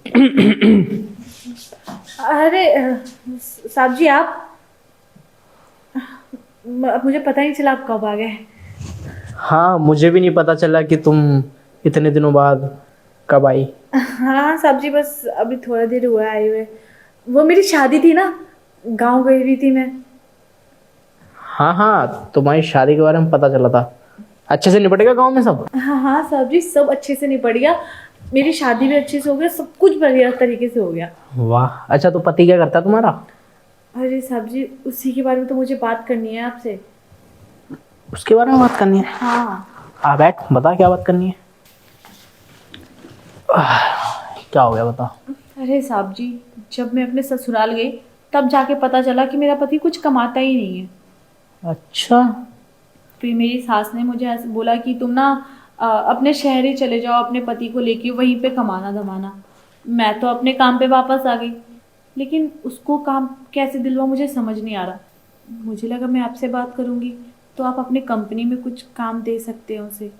अरे साहब जी आप मुझे पता ही नहीं चला आप कब आ गए। हाँ, मुझे भी नहीं पता चला कि तुम इतने दिनों बाद कब आई। हाँ साहब जी बस अभी थोड़ा देर हुआ आए हुए। वो मेरी शादी थी ना, गांव गई हुई थी मैं। हाँ हाँ, तुम्हारी शादी के बारे में पता चला था। अच्छे से निपट गया गांव में सब? हाँ हाँ साहब जी सब अच्छे से निपट गया। मेरी शादी भी अच्छे से हो गया, सब कुछ बढ़िया तरीके से हो गया। वाह, अच्छा तो पति क्या करता है तुम्हारा? अरे साहब जी उसी के बारे में तो मुझे बात करनी है आपसे। उसके बारे में बात करनी है? हाँ। आ बैठ, बता क्या बात करनी है। क्या हो गया बता। अरे साहब जी जब मैं अपने ससुराल गई तब जाके पता चला कि मेरा पति कुछ कमाता ही नहीं है। अच्छा। फिर मेरी सास ने मुझे ऐसे बोला कि तुम ना अपने शहर ही चले जाओ अपने पति को लेके, वहीं पे कमाना धमाना। मैं तो अपने काम पे वापस आ गई, लेकिन उसको काम कैसे दिलवा मुझे समझ नहीं आ रहा। मुझे लगा मैं आपसे बात करूंगी तो आप अपने कंपनी में कुछ काम दे सकते हो उसे।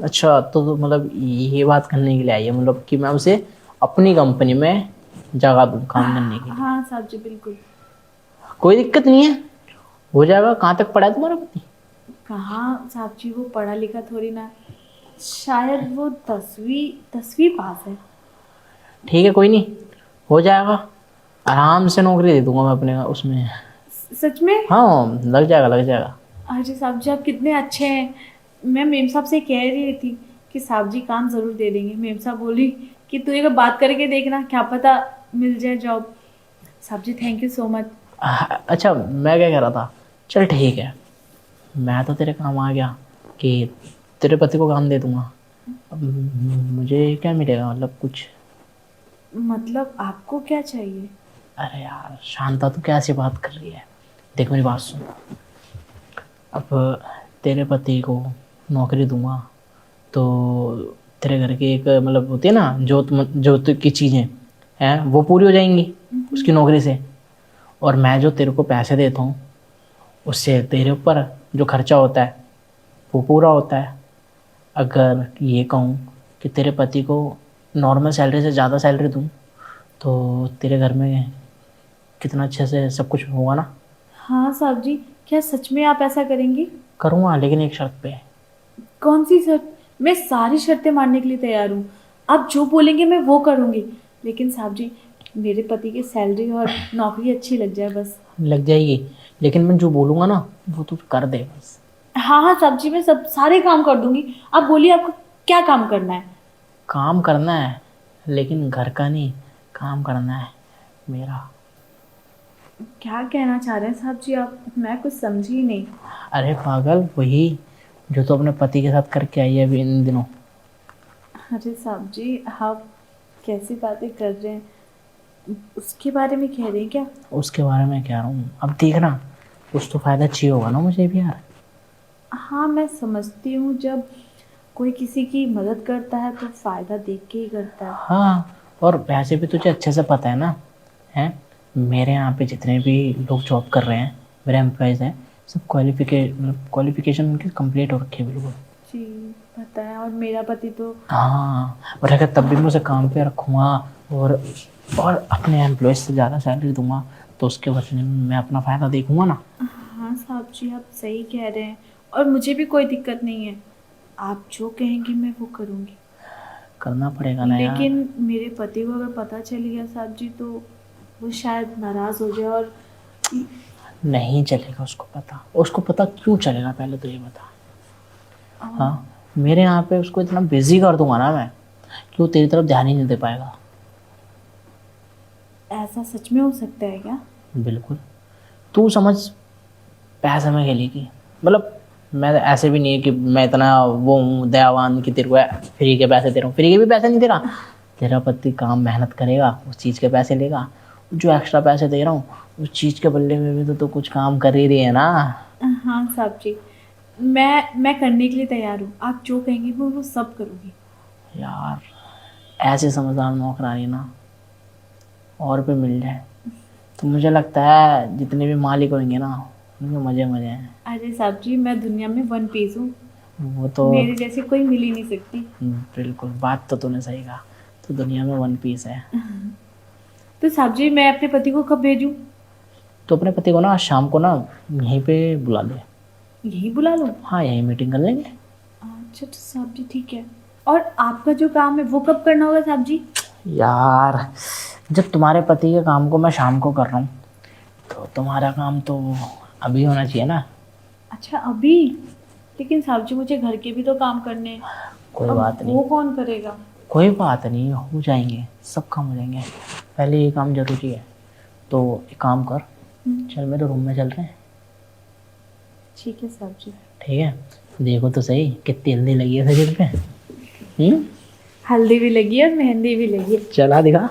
अच्छा तो मतलब ये बात करने के लिए आई है, मतलब कि मैं उसे अपनी कंपनी में जगह दूँ काम करने के लिए? हाँ साहब जी बिल्कुल। कोई दिक्कत नहीं है, हो जाएगा। कहाँ तक पढ़ा है तुम्हारा पति? कहाँ साहब जी वो पढ़ा लिखा थोड़ी ना, शायद वो 10वीं पास है। ठीक है, कोई नहीं, हो जाएगा। आराम से नौकरी दे दूंगा मैं अपने उसमें। सच में? हाँ, लग जाएगा लग जाएगा। अरे साहब जी आप कितने अच्छे हैं। मैं मेम साहब से कह रही थी कि साहब जी काम जरूर दे देंगे। मेम साहब बोली कि तू एक बात करके देखना, क्या पता मिल जाए जॉब। साहब जी थैंक यू सो मच। अच्छा, मैं क्या कह रहा था, चल ठीक है, मैं तो तेरे काम आ गया कि तेरे पति को काम दे दूंगा। अब मुझे क्या मिलेगा, मतलब कुछ? मतलब आपको क्या चाहिए? अरे यार शांता, तू कैसी बात कर रही है? देख मेरी बात सुन। अब तेरे पति को नौकरी दूंगा तो तेरे घर की एक मतलब होती है ना जोत की चीज़ें हैं, वो पूरी हो जाएंगी उसकी नौकरी से। और मैं जो तेरे को पैसे देता हूँ उससे तेरे ऊपर जो खर्चा होता है वो पूरा होता है। अगर ये कहूँ कि तेरे पति को नॉर्मल सैलरी से ज़्यादा सैलरी दूँ तो तेरे घर में कितना अच्छे से सब कुछ होगा ना। हाँ साहब जी क्या सच में आप ऐसा करेंगे? करूँगा, लेकिन एक शर्त पे। कौन सी शर्त? मैं सारी शर्तें मानने के लिए तैयार हूँ। आप जो बोलेंगे मैं वो करूँगी। लेकिन साहब जी मेरे पति की सैलरी और नौकरी अच्छी लग जाए बस। लग जाएगी, लेकिन मैं जो बोलूँगा ना वो तू कर दे बस। हाँ हाँ साहब जी मैं सब सारे काम कर दूंगी। आप बोलिए आपको क्या काम करना है। काम करना है, लेकिन घर का नहीं, काम करना है मेरा। क्या कहना चाह रहे हैं साहब जी आप? मैं कुछ समझी ही नहीं। अरे पागल, वही जो तो अपने पति के साथ करके आई है अभी इन दिनों। अरे साहब जी आप कैसी बातें कर रहे हैं? उसके बारे में कह रहे हैं क्या? उसके बारे में कह रहा हूँ, अब देखना कुछ तो फायदा चाहिए होगा ना मुझे भी यार। हाँ मैं समझती हूँ, जब कोई किसी की मदद करता है तो फायदा देख के ही करता है। हाँ, और वैसे भी तुझे अच्छे से पता है ना, है मेरे यहाँ पे जितने भी लोग जॉब कर रहे हैं, मेरे एम्प्लॉयज़ हैं, सब क्वालिफिकेशन उनकी कंप्लीट हो रखी है बिल्कुल। जी पता है, और मेरा पति तो। हाँ, और अगर तब भी मैं उसे काम पे रखूँगा और अपने एम्प्लॉयज़ से ज़्यादा सैलरी दूंगा तो उसके बदले में मैं अपना फ़ायदा देखूंगा ना। हाँ साहब जी आप सही कह रहे हैं, और मुझे भी कोई दिक्कत नहीं है। आप जो कहेंगी मैं वो करूँगी। करना पड़ेगा ना यार। लेकिन मेरे पति को अगर पता चल गया साहब जी तो वो शायद नाराज़ हो जाए। और नहीं चलेगा उसको पता। उसको पता क्यों चलेगा, पहले तो ये बता। हाँ, मेरे यहाँ पे उसको इतना बिजी कर दूंगा ना मैं कि वो तेरी तरफ ध्यान ही नहीं दे पाएगा। ऐसा सच में हो सकता है क्या? बिल्कुल। तू समझ, पैसे में खेलेगी, मतलब मैं ऐसे भी नहीं है कि मैं इतना वो हूँ दयावान कि तेरे को फ्री के पैसे दे रहा हूँ। फ्री के भी पैसे नहीं दे रहा। तेरा पति काम मेहनत करेगा, उस चीज़ के पैसे लेगा। जो एक्स्ट्रा पैसे दे रहा हूँ उस चीज़ के बदले में भी तो कुछ काम कर ही रही है ना। हाँ साहब जी मैं करने के लिए तैयार हूँ। आप जो कहेंगी मैं वो सब करूँगी। यार ऐसे समझदार नौकरानी ना और पे मिल जाए तो मुझे लगता है जितने भी मालिक होंगे ना उनके मज़े मज़े हैं। अरे साहब जी मैं दुनिया में वन पीस हूँ। वो तो मेरे जैसी कोई मिल ही नहीं सकती। बिल्कुल, बात तो तूने सही कहा। तो दुनिया में वन पीस है। तो साहब जी मैं अपने पति को कब भेजूं? तो अपने पति को ना आज शाम को ना यहीं पे बुला ले। यही बुला लूं? हाँ, यहीं मीटिंग कर लेंगे। अच्छा तो साहब जी ठीक है। और आपका जो काम है वो कब करना होगा साहब जी? यार, जब तुम्हारे पति के काम को मैं शाम को कर रहा हूँ तो तुम्हारा काम तो अभी होना चाहिए ना। अच्छा अभी? लेकिन साहब जी मुझे घर के भी तो काम करने हैं। कोई अब बात नहीं, वो कौन करेगा? कोई बात नहीं, हो जाएंगे, सब काम हो जाएंगे। पहले ये काम जरूरी है, तो एक काम कर, चल मेरे रूम में चल रहे हैं। ठीक है साहब जी। ठीक है, देखो तो सही कितनी हल्दी लगी है शरीर पे। हल्दी भी लगी है और मेहंदी भी लगी है। चला दिखा।